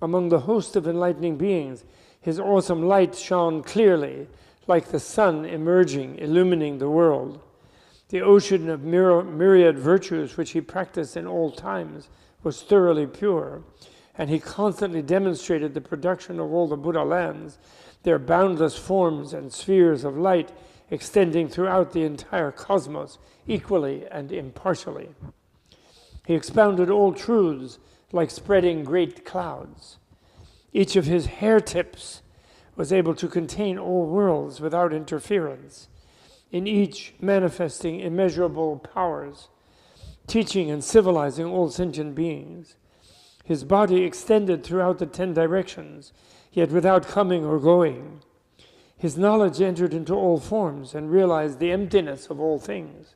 Among the host of enlightening beings, his awesome light shone clearly, like the sun emerging, illumining the world. The ocean of myriad virtues which he practiced in all times was thoroughly pure, and he constantly demonstrated the production of all the Buddha lands, their boundless forms and spheres of light extending throughout the entire cosmos equally and impartially. He expounded all truths like spreading great clouds. Each of his hair tips was able to contain all worlds without interference, in each manifesting immeasurable powers, teaching and civilizing all sentient beings. His body extended throughout the 10 directions, yet without coming or going. His knowledge entered into all forms and realized the emptiness of all things.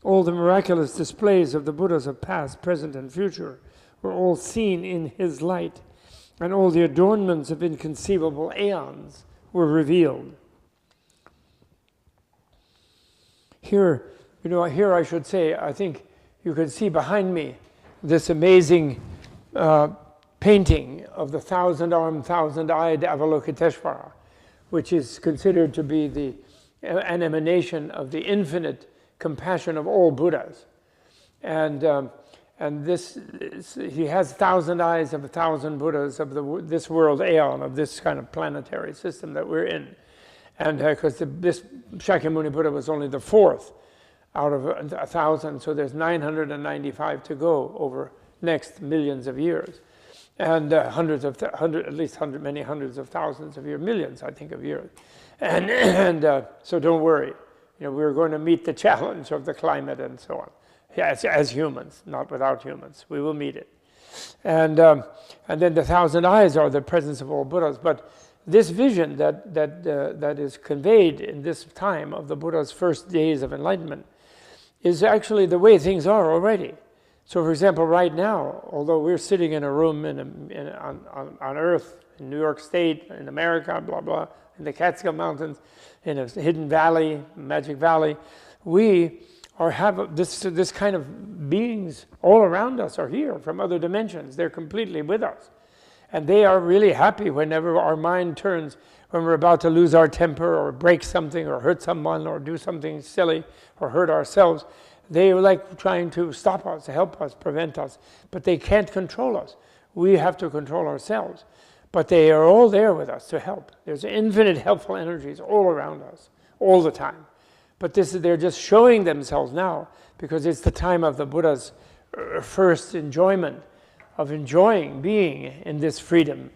All the miraculous displays of the Buddhas of past, present, and future were all seen in his light, and all the adornments of inconceivable aeons were revealed. Here I should say, I think you can see behind me this amazing painting of the 1,000-armed, 1,000-eyed Avalokiteshvara, which is considered to be an emanation of the infinite compassion of all Buddhas. And this, he has 1,000 eyes of 1,000 Buddhas of this world aeon, of this kind of planetary system that we're in. And because this Shakyamuni Buddha was only the 4th out of 1,000, so there's 995 to go over next millions of years. And many hundreds of thousands of years, millions, I think, of years. And so don't worry. We're going to meet the challenge of the climate and so on. As humans, not without humans. We will meet it. And then the 1,000 eyes are the presence of all Buddhas. But this vision that is conveyed in this time of the Buddha's first days of enlightenment is actually the way things are already. So, for example, right now, although we're sitting in a room on Earth, in New York State, in America, blah, blah, in the Catskill Mountains, in a hidden valley, Magic Valley, we have this kind of beings all around us are here from other dimensions. They're completely with us. And they are really happy whenever our mind turns, when we're about to lose our temper or break something or hurt someone or do something silly or hurt ourselves. They like trying to stop us, help us, prevent us, but they can't control us. We have to control ourselves. But they are all there with us to help. There's infinite helpful energies all around us, all the time. But they're just showing themselves now because it's the time of the Buddha's first enjoyment of enjoying being in this freedom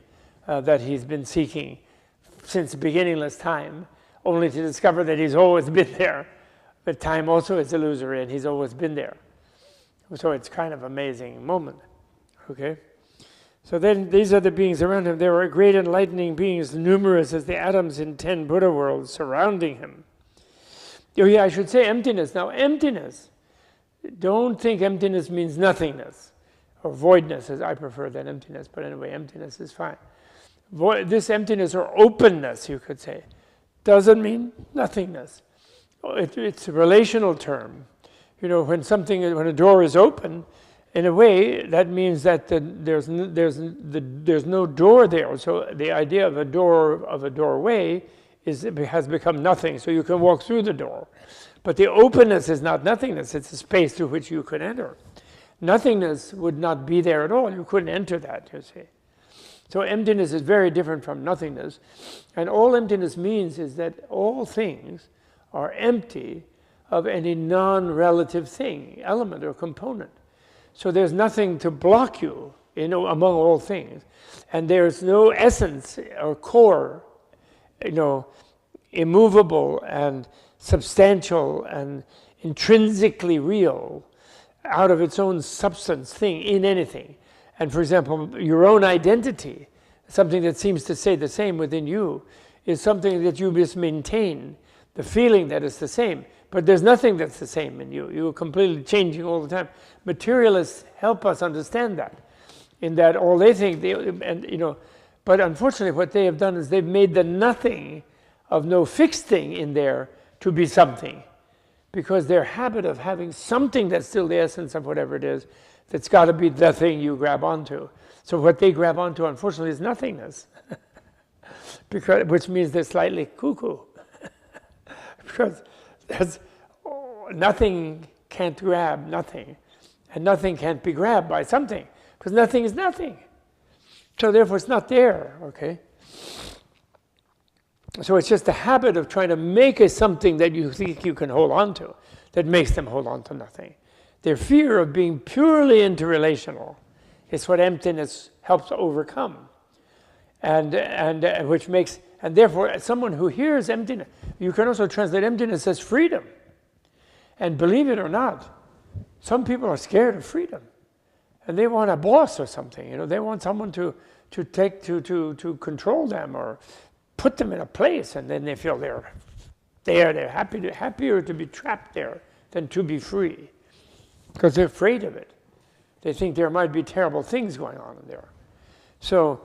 that he's been seeking since beginningless time, only to discover that he's always been there. But time also is illusory, and he's always been there. So it's kind of an amazing moment. Okay? So then these are the beings around him. There are great enlightening beings, numerous as the atoms in 10 Buddha worlds surrounding him. Oh yeah, I should say emptiness. Now, emptiness, don't think emptiness means nothingness, or voidness, as I prefer than emptiness, but anyway, emptiness is fine. This emptiness, or openness, you could say, doesn't mean nothingness. It's a relational term. When a door is open, in a way, that means that there's no door there. So the idea of a doorway has become nothing. So you can walk through the door, but the openness is not nothingness. It's a space through which you could enter. Nothingness would not be there at all. You couldn't enter that. You see. So emptiness is very different from nothingness, and all emptiness means is that all things are empty of any non-relative thing, element or component. So there's nothing to block you, among all things. And there's no essence or core, immovable and substantial and intrinsically real out of its own substance thing in anything. And for example, your own identity, something that seems to say the same within you, is something that you just maintain, the feeling that it's the same. But there's nothing that's the same in you. You're completely changing all the time. Materialists help us understand that, in that all they think, but unfortunately what they have done is they've made the nothing of no fixed thing in there to be something. Because their habit of having something that's still the essence of whatever it is, that's got to be the thing you grab onto. So what they grab onto, unfortunately, is nothingness. which means they're slightly cuckoo. Because nothing can't grab nothing, and nothing can't be grabbed by something, because nothing is nothing. So therefore it's not there, okay? So it's just a habit of trying to make a something that you think you can hold on to that makes them hold on to nothing. Their fear of being purely interrelational is what emptiness helps overcome. And which makes, and therefore someone who hears emptiness, you can also translate emptiness as freedom. And believe it or not, some people are scared of freedom. And they want a boss or something, you know, they want someone to control them or put them in a place, and then they feel they're happier to be trapped there than to be free, because they're afraid of it. They think there might be terrible things going on in there. So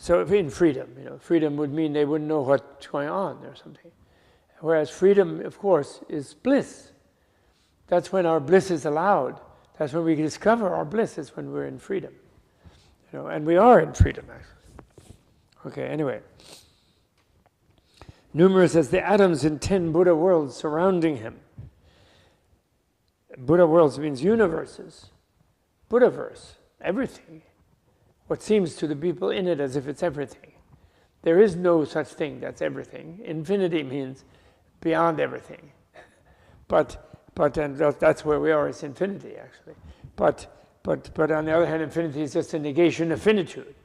in freedom, you know, freedom would mean they wouldn't know what's going on or something. Whereas freedom, of course, is bliss. That's when our bliss is allowed. That's when we discover our bliss, is when we're in freedom. You know, and we are in freedom, actually. Okay, anyway. Numerous as the atoms in 10 Buddha worlds surrounding him. Buddha worlds means universes. Buddhaverse, everything. What seems to the people in it as if it's everything. There is no such thing that's everything. Infinity means beyond everything. And that's where we are, is infinity, actually. But on the other hand, infinity is just a negation of finitude.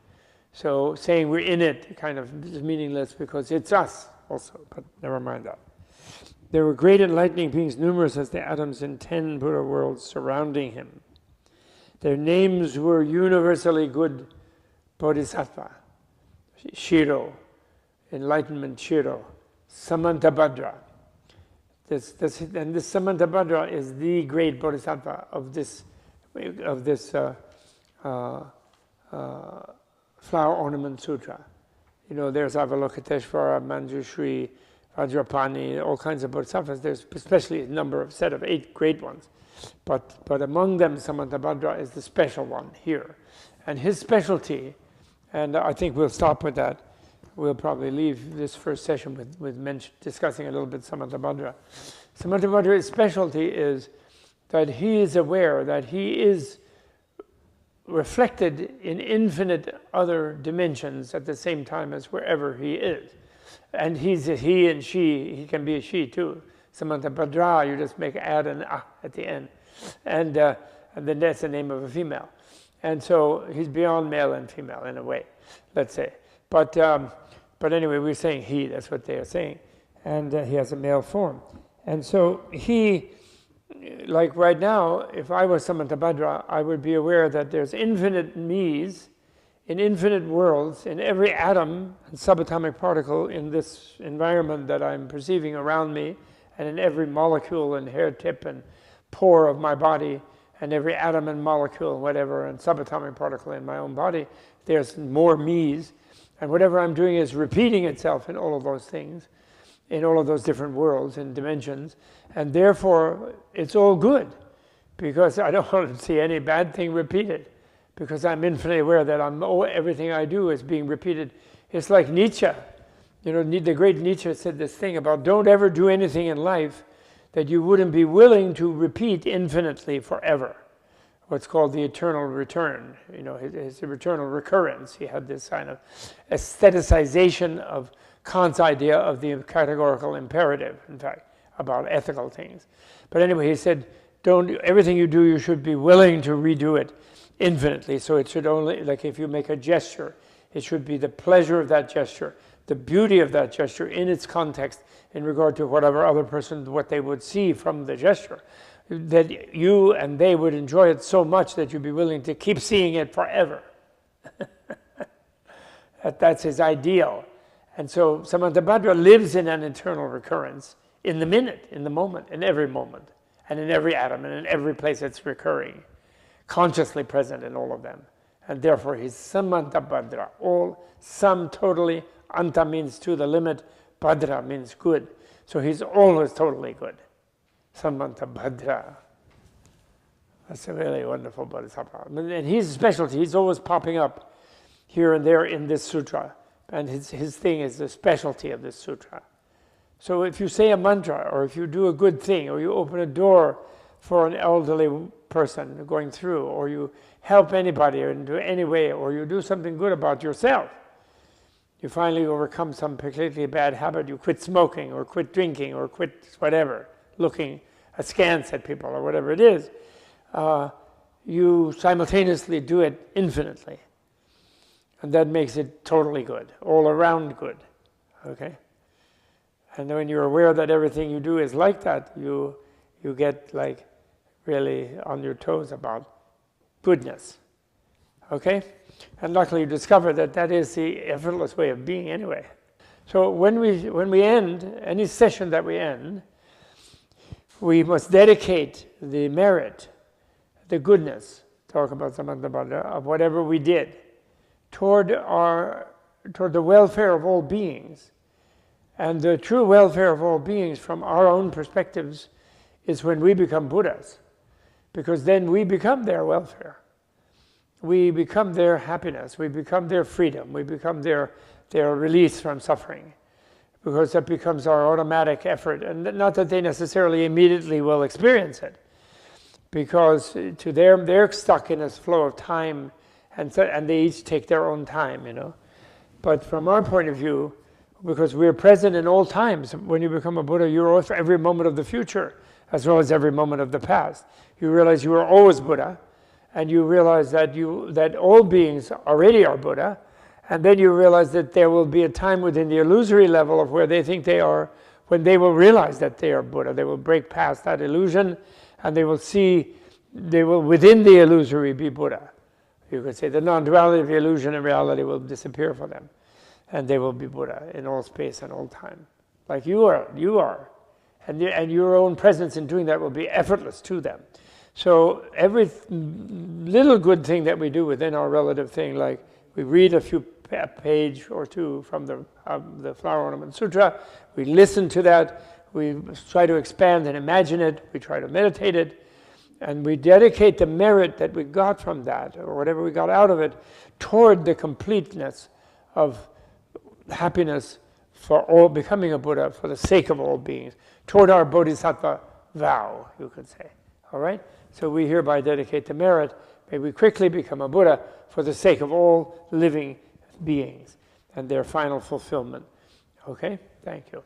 So saying we're in it kind of is meaningless because it's us also, but never mind that. There were great enlightening beings, numerous as the atoms in 10 Buddha worlds surrounding him. Their names were universally good Bodhisattva, Shiro, Enlightenment Shiro, Samantabhadra. This Samantabhadra is the great Bodhisattva of this Flower Ornament Sutra. You know, there's Avalokiteshvara, Manjushri, Vajrapani, all kinds of Bodhisattvas. There's especially a set of 8 great ones. But among them, Samantabhadra is the special one here. And his specialty, and I think we'll stop with that. We'll probably leave this first session with discussing a little bit Samantabhadra. Samantabhadra's specialty is that he is aware that he is reflected in infinite other dimensions at the same time as wherever he is. And he's a he and she, he can be a she too. Samantabhadra, you just add an a at the end. And then that's the name of a female. And so he's beyond male and female in a way, let's say. But anyway, we're saying he, that's what they are saying. And he has a male form. And so he, like right now, if I was Samantabhadra, I would be aware that there's infinite me's in infinite worlds, in every atom and subatomic particle in this environment that I'm perceiving around me, and in every molecule and hair tip and pore of my body, and every atom and molecule and whatever, and subatomic particle in my own body, there's more me's. And whatever I'm doing is repeating itself in all of those things, in all of those different worlds and dimensions. And therefore, it's all good, because I don't want to see any bad thing repeated, because I'm infinitely aware that everything I do is being repeated. It's like Nietzsche. You know, the great Nietzsche said this thing about don't ever do anything in life that you wouldn't be willing to repeat infinitely forever. What's called the eternal return, you know, his eternal recurrence. He had this kind of aestheticization of Kant's idea of the categorical imperative, in fact, about ethical things. But anyway, he said, everything you do, you should be willing to redo it infinitely. So it should only, like if you make a gesture, it should be the pleasure of that gesture, the beauty of that gesture in its context in regard to whatever other person, what they would see from the gesture. That you and they would enjoy it so much that you'd be willing to keep seeing it forever. That's his ideal. And so Samantabhadra lives in an eternal recurrence in the minute, in the moment, in every moment, and in every atom, and in every place it's recurring, consciously present in all of them. And therefore he's Samantabhadra, all, sum totally, anta means to the limit, bhadra means good. So he's always totally good. Samantabhadra. That's a really wonderful Bodhisattva. And his specialty, he's always popping up here and there in this sutra. And his thing is the specialty of this sutra. So if you say a mantra, or if you do a good thing, or you open a door for an elderly person going through, or you help anybody in any way, or you do something good about yourself, you finally overcome some particularly bad habit, you quit smoking, or quit drinking, or quit whatever, looking askance at people, or whatever it is, you simultaneously do it infinitely. And that makes it totally good, all around good, okay? And when you're aware that everything you do is like that, you get like really on your toes about goodness, okay? And luckily you discover that that is the effortless way of being anyway. So when we end, any session that we end, we must dedicate the merit, the goodness, talk about Samantabhadra, of whatever we did toward the welfare of all beings. And the true welfare of all beings from our own perspectives is when we become Buddhas, because then we become their welfare. We become their happiness, we become their freedom, we become their release from suffering, because that becomes our automatic effort. And not that they necessarily immediately will experience it, because to them, they're stuck in this flow of time, and they each take their own time, you know. But from our point of view, because we're present in all times, when you become a Buddha, you're also every moment of the future, as well as every moment of the past. You realize you are always Buddha, and you realize that all beings already are Buddha, and then you realize that there will be a time within the illusory level of where they think they are, when they will realize that they are Buddha. They will break past that illusion, and they will within the illusory be Buddha. You could say the non-duality of the illusion and reality will disappear for them, and they will be Buddha in all space and all time, like you are. And your own presence in doing that will be effortless to them. So every little good thing that we do within our relative thing, like we read a page or two from the Flower Ornament Sutra, we listen to that, we try to expand and imagine it, we try to meditate it, and we dedicate the merit that we got from that, or whatever we got out of it, toward the completeness of happiness for all, becoming a Buddha for the sake of all beings, toward our Bodhisattva vow, you could say. All right? So we hereby dedicate the merit. May we quickly become a Buddha for the sake of all living beings and their final fulfillment. Okay? Thank you.